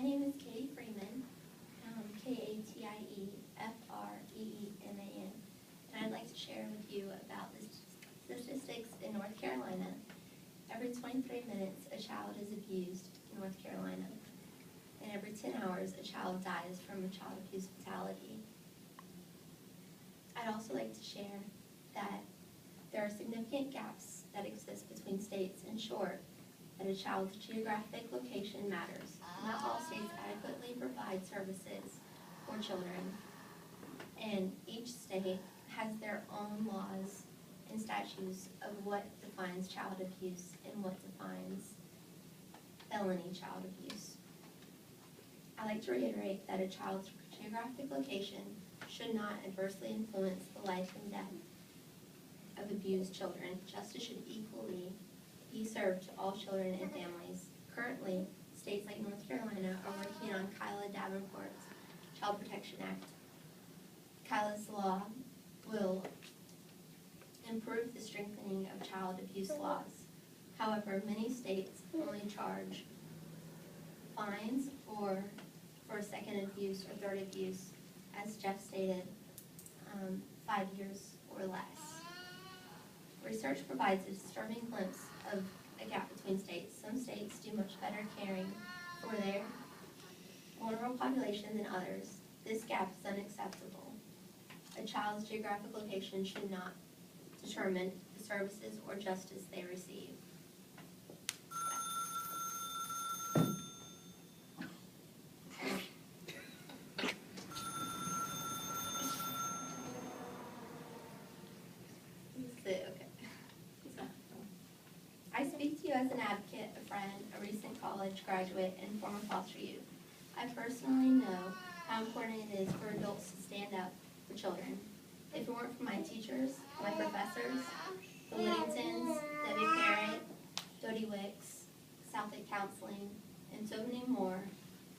name is Katie Freeman, K-A-T-I-E-F-R-E-E-M-A-N, and I'd like to share with you about the statistics in North Carolina. Every 23 minutes, a child is abused in North Carolina, and every 10 hours, a child dies from a child abuse fatality. I'd also like to share that there are significant gaps that exist between states. In short, that a child's geographic location matters. Not all states adequately provide services for children, and each state has their own laws and statutes of what defines child abuse and what defines felony child abuse. I like to reiterate that a child's geographic location should not adversely influence the life and death of abused children. Justice should equally be served to all children and families. Currently, states like North Carolina are working on Kilah Davenport's Child Protection Act. Kilah's law will improve the strengthening of child abuse laws. However, many states only charge fines for second abuse or third abuse, as Jeff stated, 5 years or less. Research provides a disturbing glimpse of a gap between states. Some states do much better caring for their vulnerable population than others. This gap is unacceptable. A child's geographic location should not determine the services or justice they receive. I speak to you as an advocate, a friend, a recent college graduate, and former foster youth. I personally know how important it is for adults to stand up for children. If it weren't for my teachers, my professors, the Whittingtons, Debbie Parrott, Dodie Wicks, Southwick Counseling, and so many more,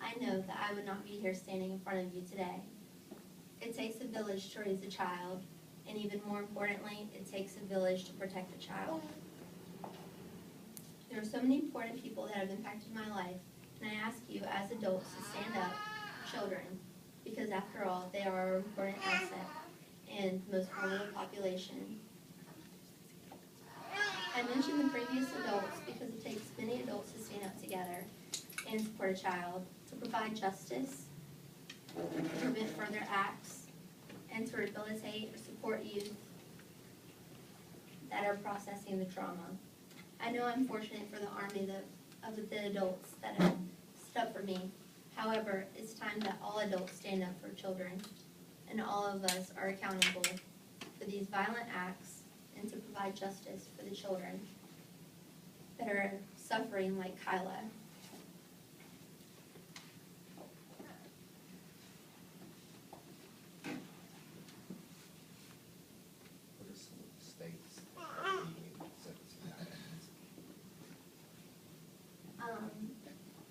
I know that I would not be here standing in front of you today. It takes a village to raise a child, and even more importantly, it takes a village to protect a child. There are so many important people that have impacted my life, and I ask you as adults to stand up for children, because after all, they are our important asset and the most vulnerable population. I mentioned the previous adults because it takes many adults to stand up together and support a child, to provide justice, to prevent further acts, and to rehabilitate or support youth that are processing the trauma. I know I'm fortunate for the army of the adults that have stood up for me. However, it's time that all adults stand up for children, and all of us are accountable for these violent acts and to provide justice for the children that are suffering like Kilah.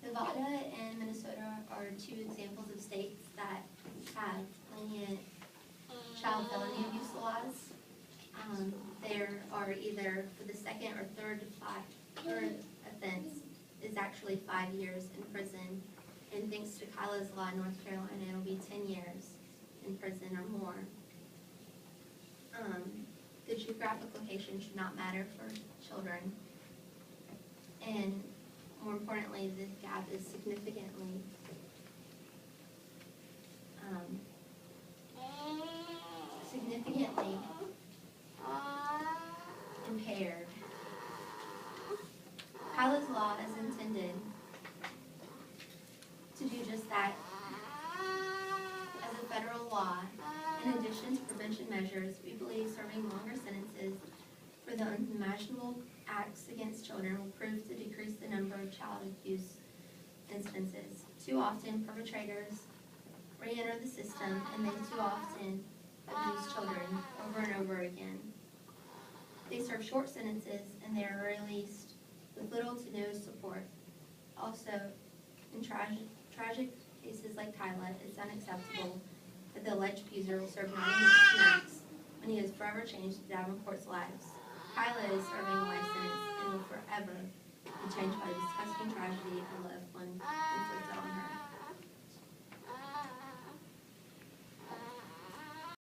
Nevada and Minnesota are two examples of states that have lenient child felony abuse laws. There are either for the second or third offense is actually 5 years in prison, and thanks to Kilah's law in North Carolina, it will be 10 years in prison or more. The geographic location should not matter for children, and more importantly, this gap is significantly impaired. Kilah's law is intended to do just that. As a federal law, in addition to prevention measures, we believe serving longer sentences for the unimaginable acts against children will prove to decrease the number of child abuse instances. Too often, perpetrators re-enter the system, and they too often abuse children over and over again. They serve short sentences, and they are released with little to no support. Also, in tragic cases like Kilah, it's unacceptable that the alleged abuser will serve 9 months max when he has forever changed the Davenport's lives. Kilah is serving a life sentence and will forever be changed by a disgusting